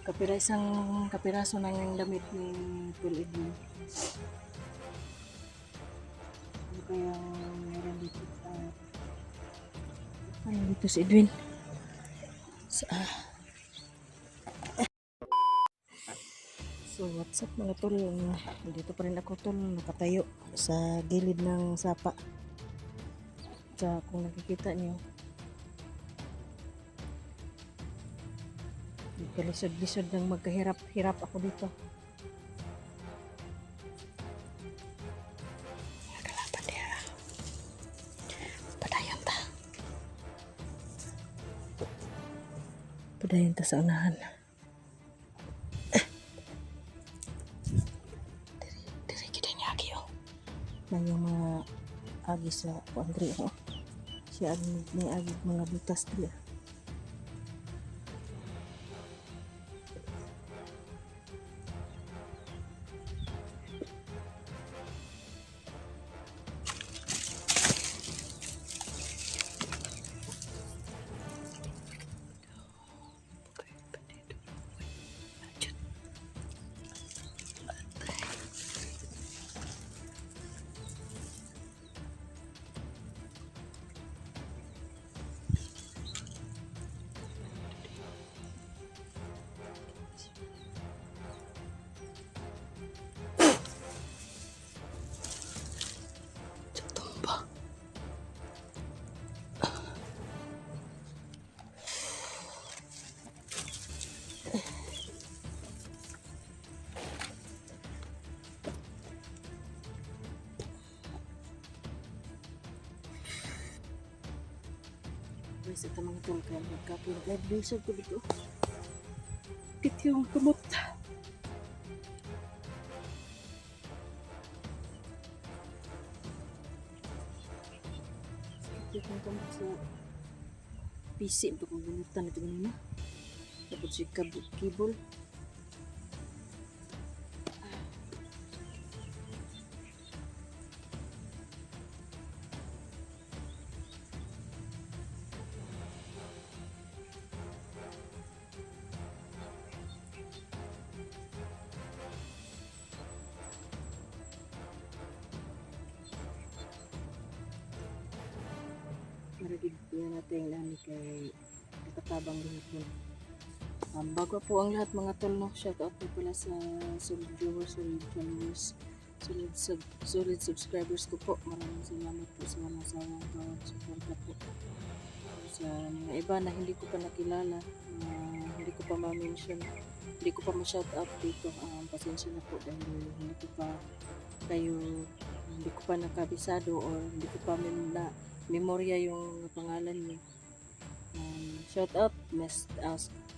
Isang kapiraso ng damit ni Phil Edwin. Ano kaya meron dito? Ano dito si Edwin? So what's up mga tol? Dito pa rin ako tol, nakatayo sa gilid ng sapa. Sa kung nakikita niyo, kalisod-lisod ng magkahirap-hirap ako dito. Kalaban niya. Padayon ta sa unahan. Diri kita niya agi oh. Nang yung mga agi sa Andre oh. Siya may agi mga butas dili. Guys, ito mga tol, kaya magka-vibration ko dito. Kit yung kumot. Kit yung kumot sa PC. Ito kong ganutan ito ganun na. Tapos si keyboard. Maragid yan natin nani kay katabang lihipon. Bago po ang lahat mga tol, no? Shout out po pala sa solid viewers, solid followers, solid subscribers ko po. Maraming salamat po sa mga sawang suporta po. Sa mga iba na hindi ko pa nakilala, hindi ko pa ma-mention, hindi ko pa ma-shout out dito. Pasensya na po dahil hindi ko pa nakabisado or hindi ko pa memorya yung pangalan niyo. Shout out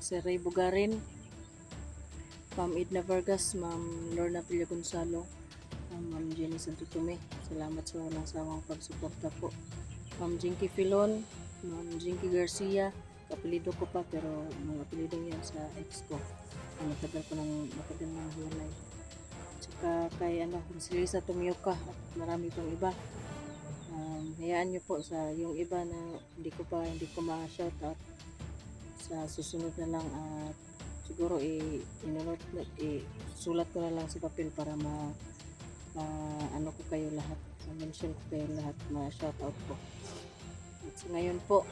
Sir Ray Bugarin, Ma'am Edna Vargas, Ma'am Lorna Villa Gonzalo, Ma'am Jenny Santo Tome. Salamat sa walang sawang pagsuporta po. Ma'am Jinky Filon, Ma'am Jinky Garcia, kapilido ko pa pero mga apelido yan sa ex ko. Matagal ng hiwalay. Tsaka kay Miss Lisa Tumioka at marami pang iba. Hayaan nyo po sa yung iba na hindi ko ma-shout out sa susunod na lang at siguro sulat ko na lang sa papel para ano ko kayo lahat, ma-mention ko kayo lahat, ma-shout out po. At so ngayon po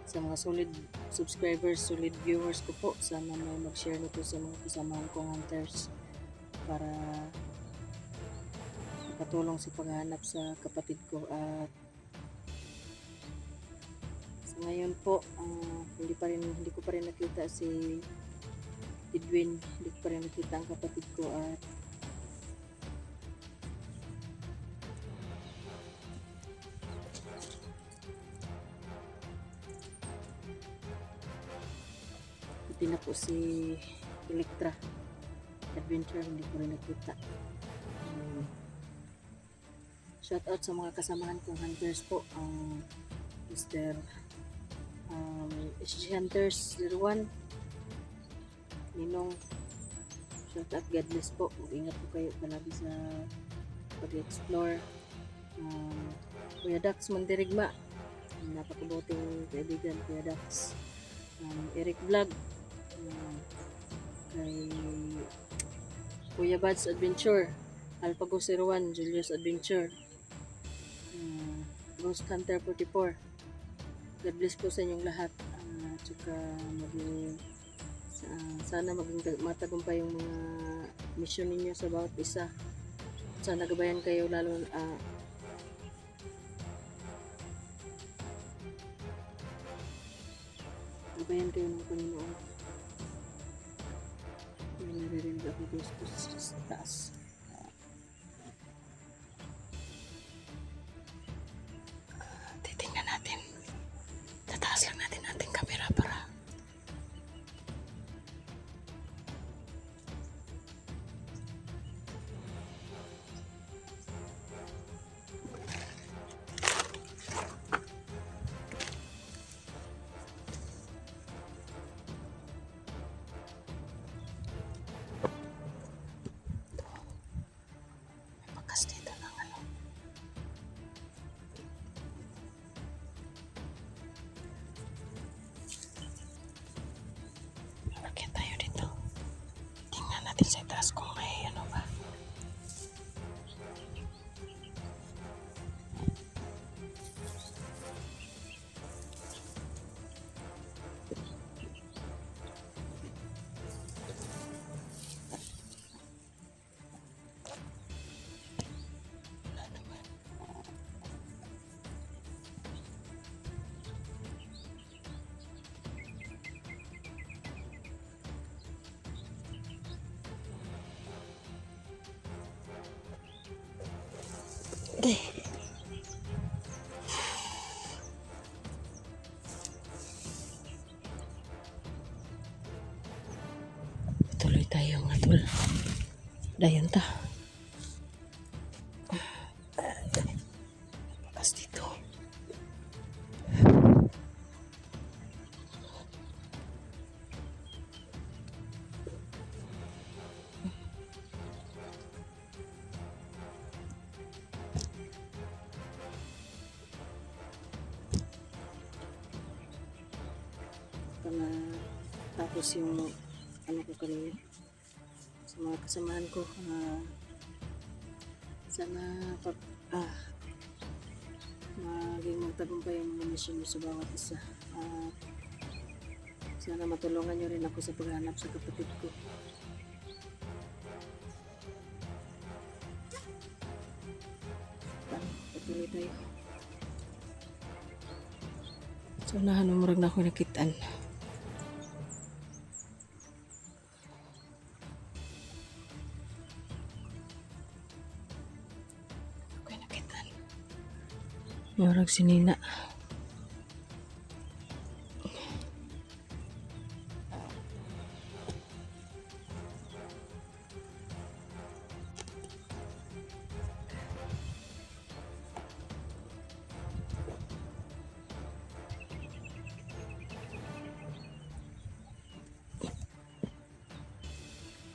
sa mga solid subscribers, solid viewers ko po, sana may mag-share nito sa mga kasamahan kong hunters para makatulong sa paghahanap sa kapatid ko. At so ngayon po hindi ko pa rin nakita si Edwin, hindi ko pa rin nakita ang kapatid ko at pati na po si Electra Adventure, hindi ko rin nakita. Shout out sa mga kasamahan kong hunters po, Mr. SG Hunters 01, Ninong, shout out, God bless po. Mag-ingat po kayo palagi sa pag-explore. Kuya Dax Mandirigma, napakabuting kaibigan Kuya Dax. Eric Vlog, kay Kuya Bad's Adventure, Alpago 01, Julius Adventure, Ghost Hunter 44. God bless po sa inyong lahat. Tsaka sana maging matagumpay yung mga mission ninyo sa bawat isa. Sana gabayan kayo lalo gabayan kayo ng Panginoon. May naririnig ako gusto sa taas. Titingnan natin. Tataas lang natin ating camera para bakas dito ng ano. Bakit tayo dito? Tingnan natin sa taas kung may ano ba. Tuloy tayo mga tol. Dayon ta. Bakas dito. Tapos yung ano ko kanina sa mga kasamahan ko, sana maging magtagumpay yung mga mission nyo sa bawat isa. Sana matulungan nyo rin ako sa paghanap sa kapatid ko. Patuloy tayo. So nahanumurag na ako nakitaan. Murag si Nina.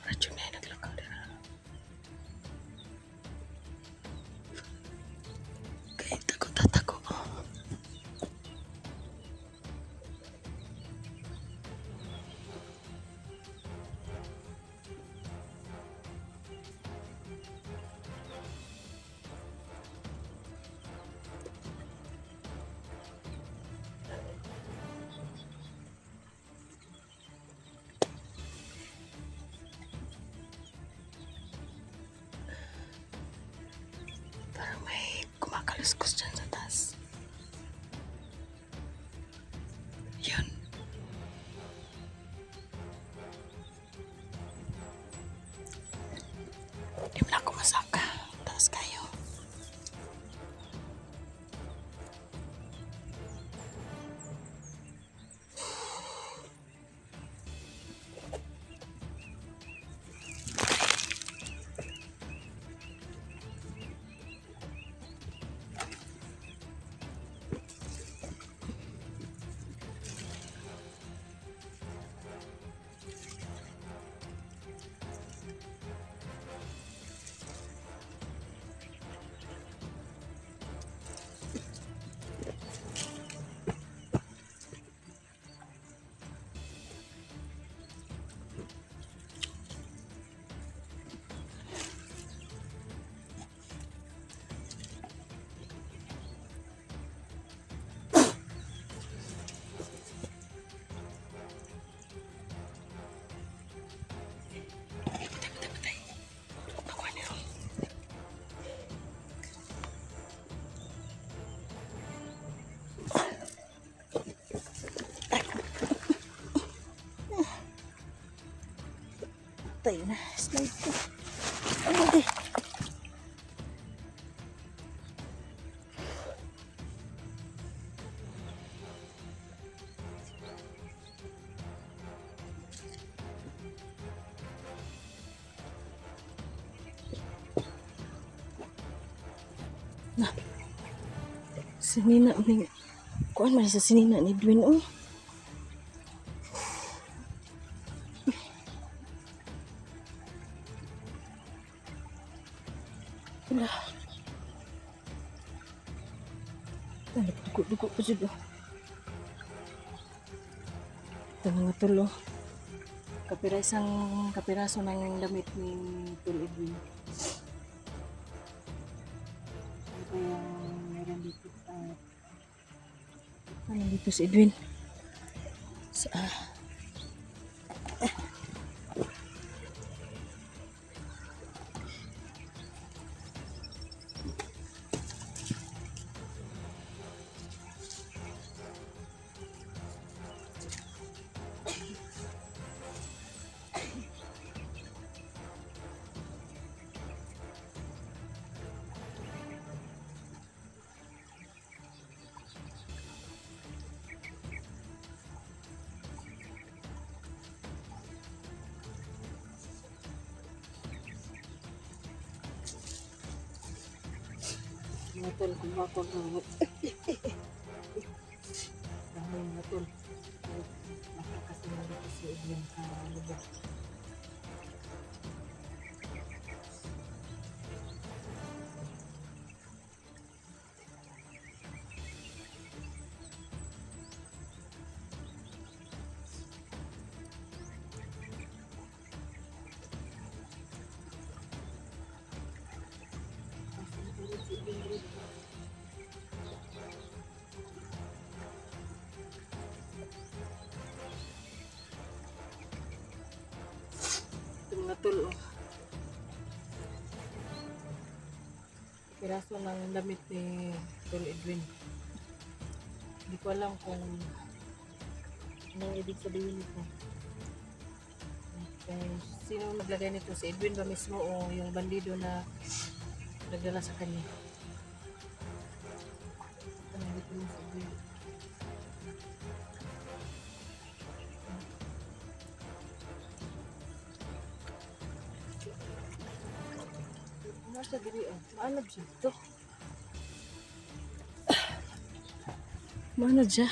Radyo na naglakaw dira. Kaya takot-takot. Parang may kumakaluskos dyan sa taas. Yun. Di mo na ako masaka. Taas kayo. Patay na. Slide ko. Ano di? Na. Sinina ni. Kuan man sa sinina ni Edwin oh. Wala. Dugo-dugo pa dyan. Ito mga tulo. Kapiraso ng damit ni Tul Edwin. Ano kaya meron dito? Ano dito si Edwin? Mga tol, kumakon na. Dahil mga tol, nakakasinag ito si Edwin sa lubog. Mga tol, oh. Piraso ng damit ni Tul Edwin. Hindi ko alam kung anong ibig sabihin nito. Sino naglagay nito? Si Edwin ba mismo o yung bandido na nagdala sa kanya? Ano dito na si Edwin? Siya diri oh. Maanad siya ito. Maanad siya.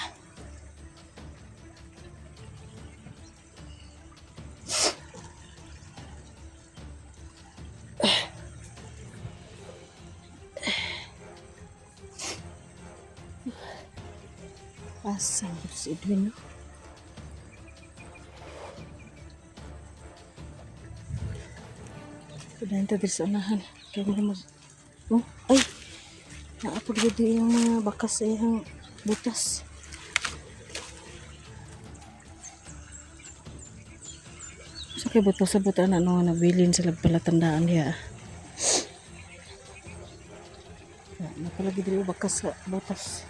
Asan si Edwin no? Kudahin ito diri sa unahan. Kaya mo oh, ay naapod gud yung mga bakas sa iyang butas. So kay butas sa butaan ano nabilin sa palatandaan niya. Napalagi diri bakas sa butas.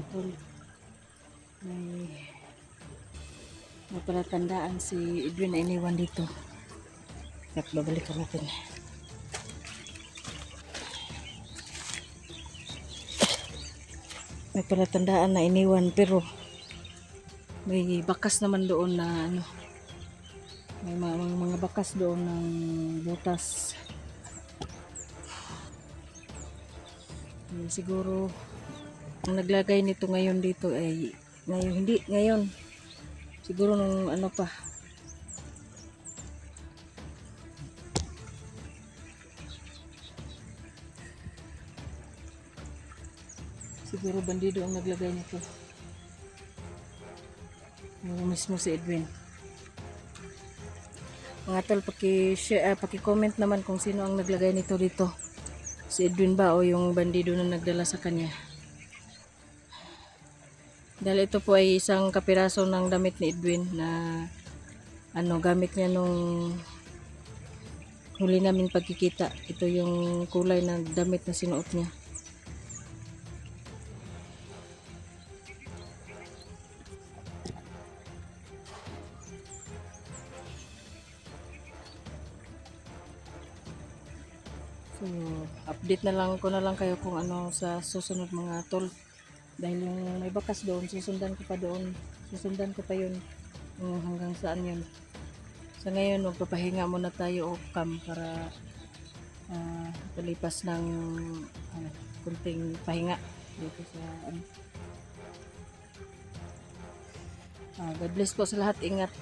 Ito may palatandaan si Edwin na iniwan dito. Kaya babalikan natin. May palatandaan na iniwan pero may bakas naman doon na ano. May mga bakas doon ng butas. Siguro ang naglagay nito ngayon dito ay ngayon, hindi ngayon. Siguro nung ano pa. Siguro bandido ang naglagay nito. Yung mismo si Edwin. Mga tol, paki-comment naman kung sino ang naglagay nito dito. Si Edwin ba o yung bandido na nagdala sa kanya. Dahil ito po ay isang kapiraso ng damit ni Edwin na ano gamit niya nung huli namin pagkikita. Ito yung kulay ng damit na sinuot niya. So, update na lang ko na lang kayo kung ano sa susunod mga tol. Dahil yung may bakas doon, susundan ko pa doon. Susundan ko pa yun. Kung hanggang saan yun. Sa ngayon, magpapahinga muna tayo off cam para palipas ng kunting pahinga dito sa God bless po sa lahat. Ingat.